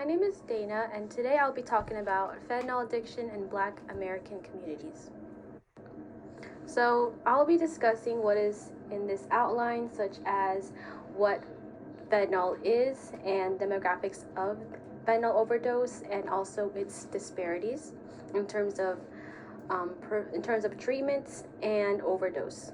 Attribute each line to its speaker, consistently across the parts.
Speaker 1: name is Dana, and today I'll be talking about fentanyl addiction in Black American communities. So, I'll be discussing what is in this outline, such as what fentanyl is and demographics of fentanyl overdose, and also its disparities in terms of treatments and overdose.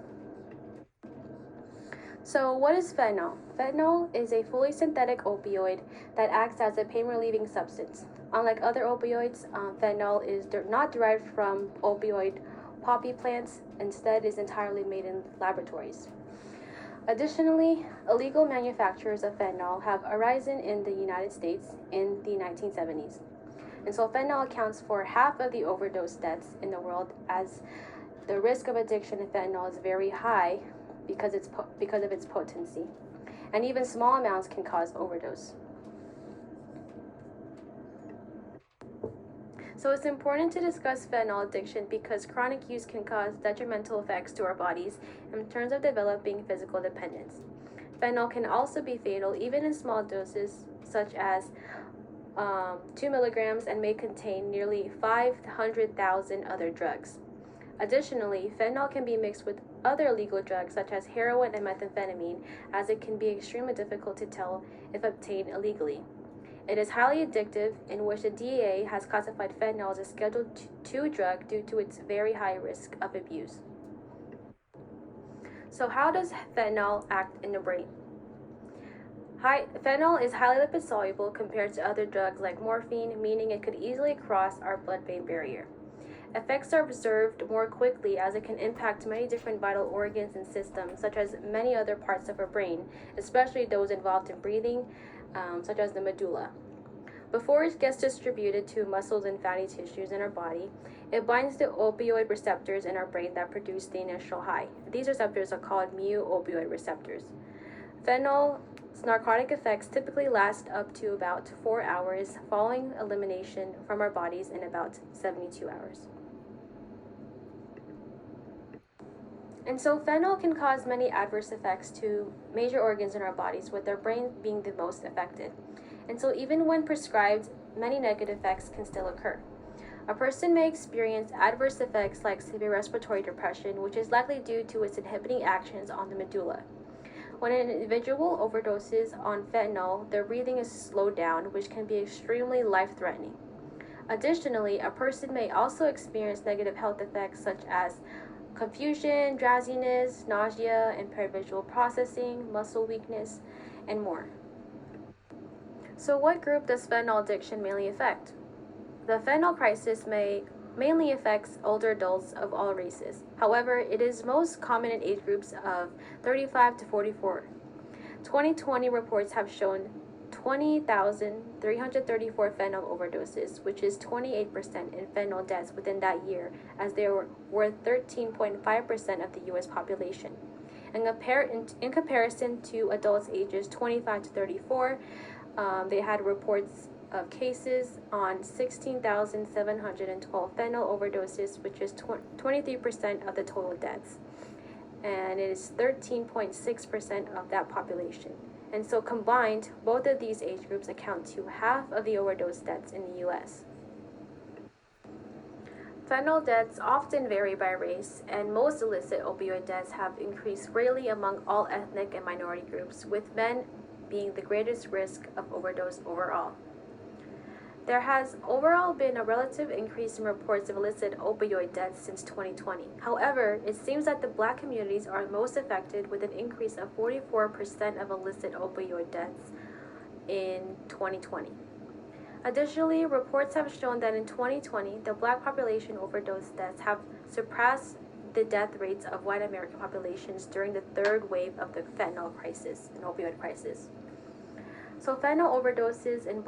Speaker 1: So, what is fentanyl? Fentanyl is a fully synthetic opioid that acts as a pain relieving substance. Unlike other opioids, fentanyl is not derived from opioid poppy plants, instead, is entirely made in laboratories. Additionally, illegal manufacturers of fentanyl have arisen in the United States in the 1970s. And so, fentanyl accounts for half of the overdose deaths in the world, as the risk of addiction to fentanyl is very high because of its potency, and even small amounts can cause overdose. So it's important to discuss fentanyl addiction because chronic use can cause detrimental effects to our bodies in terms of developing physical dependence. Fentanyl can also be fatal even in small doses, such as 2 milligrams, and may contain nearly 500,000 other drugs. Additionally, fentanyl can be mixed with other illegal drugs such as heroin and methamphetamine, as it can be extremely difficult to tell if obtained illegally. It is highly addictive, in which the DEA has classified fentanyl as a Schedule II drug due to its very high risk of abuse. So how does fentanyl act in the brain? Fentanyl is highly lipid soluble compared to other drugs like morphine, meaning it could easily cross our blood-brain barrier. Effects are observed more quickly as it can impact many different vital organs and systems, such as many other parts of our brain, especially those involved in breathing, such as the medulla. Before it gets distributed to muscles and fatty tissues in our body, it binds the opioid receptors in our brain that produce the initial high. These receptors are called mu-opioid receptors. Fentanyl's narcotic effects typically last up to about 4 hours, following elimination from our bodies in about 72 hours. And so fentanyl can cause many adverse effects to major organs in our bodies, with our brain being the most affected. And so even when prescribed, many negative effects can still occur. A person may experience adverse effects like severe respiratory depression, which is likely due to its inhibiting actions on the medulla. When an individual overdoses on fentanyl, their breathing is slowed down, which can be extremely life-threatening. Additionally, a person may also experience negative health effects such as confusion, drowsiness, nausea, impaired visual processing, muscle weakness, and more. So what group does fentanyl addiction mainly affect? The fentanyl crisis mainly affects older adults of all races. However, it is most common in age groups of 35 to 44. 2020 reports have shown 20,334 fentanyl overdoses, which is 28% in fentanyl deaths within that year, as there were 13.5% of the U.S. population. In comparison to adults ages 25 to 34, they had reports of cases on 16,712 fentanyl overdoses, which is 23% of the total deaths, and it is 13.6% of that population. And so combined, both of these age groups account to half of the overdose deaths in the U.S. Fentanyl deaths often vary by race, and most illicit opioid deaths have increased greatly among all ethnic and minority groups, with men being the greatest risk of overdose overall. There has overall been a relative increase in reports of illicit opioid deaths since 2020. However, it seems that the Black communities are most affected, with an increase of 44% of illicit opioid deaths in 2020. Additionally, reports have shown that in 2020, the Black population overdose deaths have surpassed the death rates of white American populations during the third wave of the fentanyl crisis and opioid crisis. So fentanyl overdoses in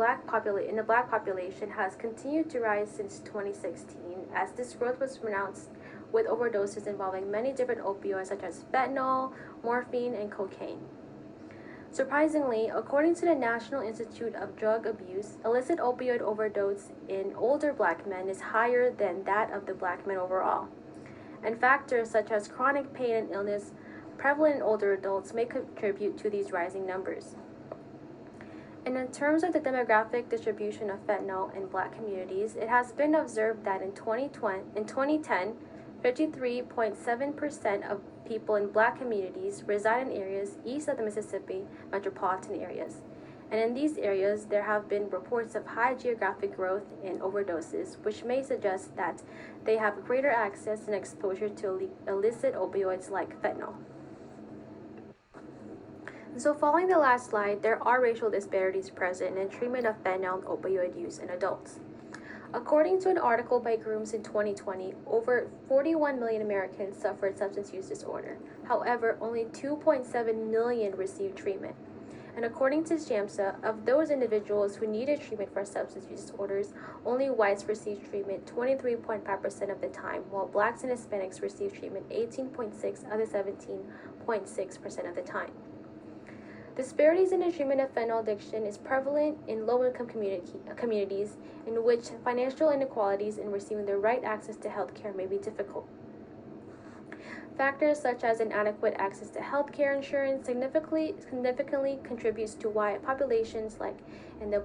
Speaker 1: the Black population has continued to rise since 2016, as this growth was pronounced with overdoses involving many different opioids such as fentanyl, morphine, and cocaine. Surprisingly, according to the National Institute of Drug Abuse, illicit opioid overdose in older Black men is higher than that of the Black men overall. And factors such as chronic pain and illness prevalent in older adults may contribute to these rising numbers. And in terms of the demographic distribution of fentanyl in Black communities, it has been observed that in 2010, 53.7% of people in Black communities reside in areas east of the Mississippi metropolitan areas. And in these areas, there have been reports of high geographic growth in overdoses, which may suggest that they have greater access and exposure to illicit opioids like fentanyl. So following the last slide, there are racial disparities present in treatment of fentanyl and opioid use in adults. According to an article by Grooms in 2020, over 41 million Americans suffered substance use disorder. However, only 2.7 million received treatment. And according to SHAMSA, of those individuals who needed treatment for substance use disorders, only whites received treatment 23.5% of the time, while blacks and Hispanics received treatment 18.6 of the 17.6% of the time. Disparities in the treatment of fentanyl addiction is prevalent in low-income communities in which financial inequalities in receiving the right access to health care may be difficult. Factors such as inadequate access to health care insurance significantly contributes to why populations like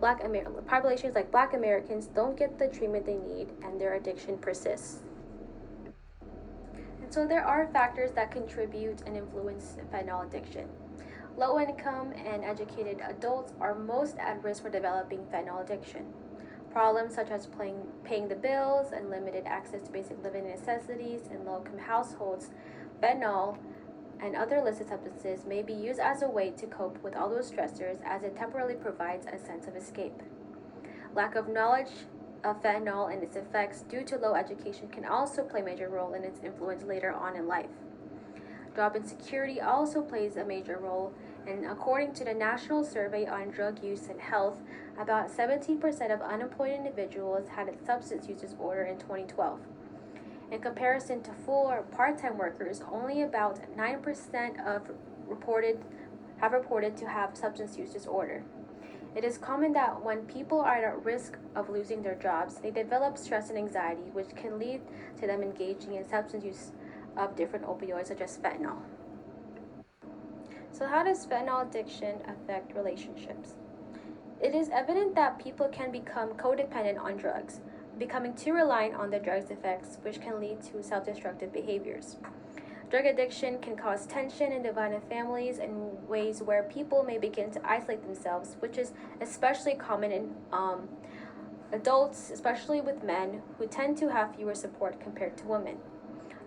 Speaker 1: Black Americans don't get the treatment they need and their addiction persists. And so there are factors that contribute and influence fentanyl addiction. Low-income and educated adults are most at risk for developing fentanyl addiction. Problems such as paying the bills and limited access to basic living necessities in low-income households, fentanyl and other illicit substances may be used as a way to cope with all those stressors, as it temporarily provides a sense of escape. Lack of knowledge of fentanyl and its effects due to low education can also play a major role in its influence later on in life. Job insecurity also plays a major role, and according to the National Survey on Drug Use and Health, about 17% of unemployed individuals had a substance use disorder in 2012. In comparison to full or part-time workers, only about 9% have reported to have substance use disorder. It is common that when people are at risk of losing their jobs, they develop stress and anxiety, which can lead to them engaging in substance use of different opioids such as fentanyl. So how does fentanyl addiction affect relationships? It is evident that people can become codependent on drugs, becoming too reliant on the drug's effects, which can lead to self-destructive behaviors. Drug addiction can cause tension and divide in families in ways where people may begin to isolate themselves, which is especially common in adults, especially with men, who tend to have fewer support compared to women.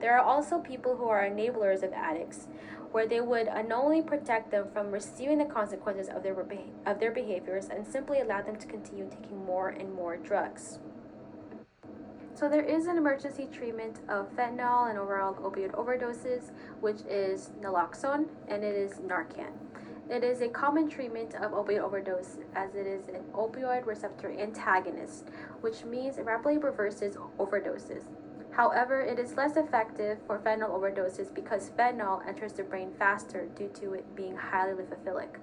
Speaker 1: There are also people who are enablers of addicts, where they would unknowingly protect them from receiving the consequences of their behaviors and simply allow them to continue taking more and more drugs. So there is an emergency treatment of fentanyl and overall opioid overdoses, which is naloxone, and it is Narcan. It is a common treatment of opioid overdose as it is an opioid receptor antagonist, which means it rapidly reverses overdoses. However, it is less effective for fentanyl overdoses because fentanyl enters the brain faster due to it being highly lipophilic.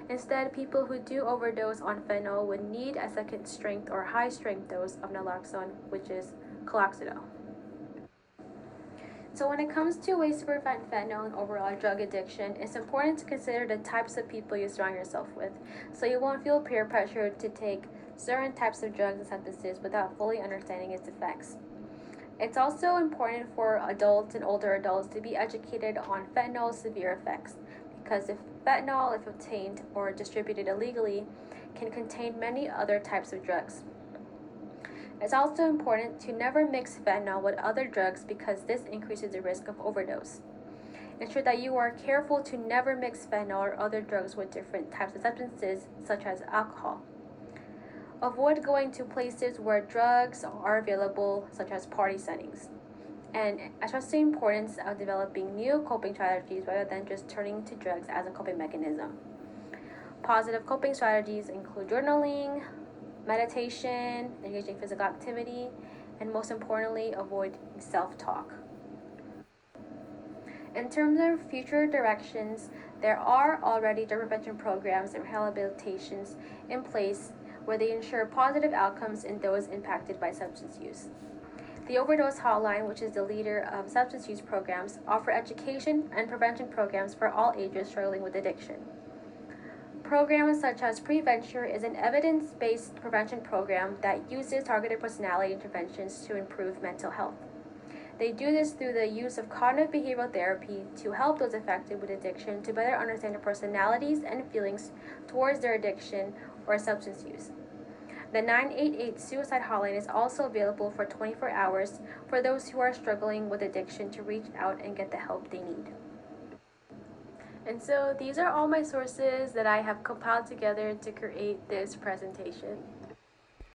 Speaker 1: Instead, people who do overdose on fentanyl would need a second strength or high strength dose of naloxone, which is cloxidil. So when it comes to ways to prevent fentanyl and overall drug addiction, it's important to consider the types of people you surround yourself with, so you won't feel peer pressured to take certain types of drugs and substances without fully understanding its effects. It's also important for adults and older adults to be educated on fentanyl's severe effects, because if fentanyl, if obtained or distributed illegally, can contain many other types of drugs. It's also important to never mix fentanyl with other drugs because this increases the risk of overdose. Ensure that you are careful to never mix fentanyl or other drugs with different types of substances, such as alcohol. Avoid going to places where drugs are available, such as party settings. And stress the importance of developing new coping strategies rather than just turning to drugs as a coping mechanism. Positive coping strategies include journaling, meditation, engaging in physical activity, and most importantly, avoid self-talk. In terms of future directions, there are already drug prevention programs and rehabilitations in place where they ensure positive outcomes in those impacted by substance use. The Overdose Hotline, which is the leader of substance use programs, offer education and prevention programs for all ages struggling with addiction. Programs such as PreVenture is an evidence-based prevention program that uses targeted personality interventions to improve mental health. They do this through the use of cognitive behavioral therapy to help those affected with addiction to better understand their personalities and feelings towards their addiction or substance use. The 988 suicide hotline is also available for 24 hours for those who are struggling with addiction to reach out and get the help they need. And so these are all my sources that I have compiled together to create this presentation.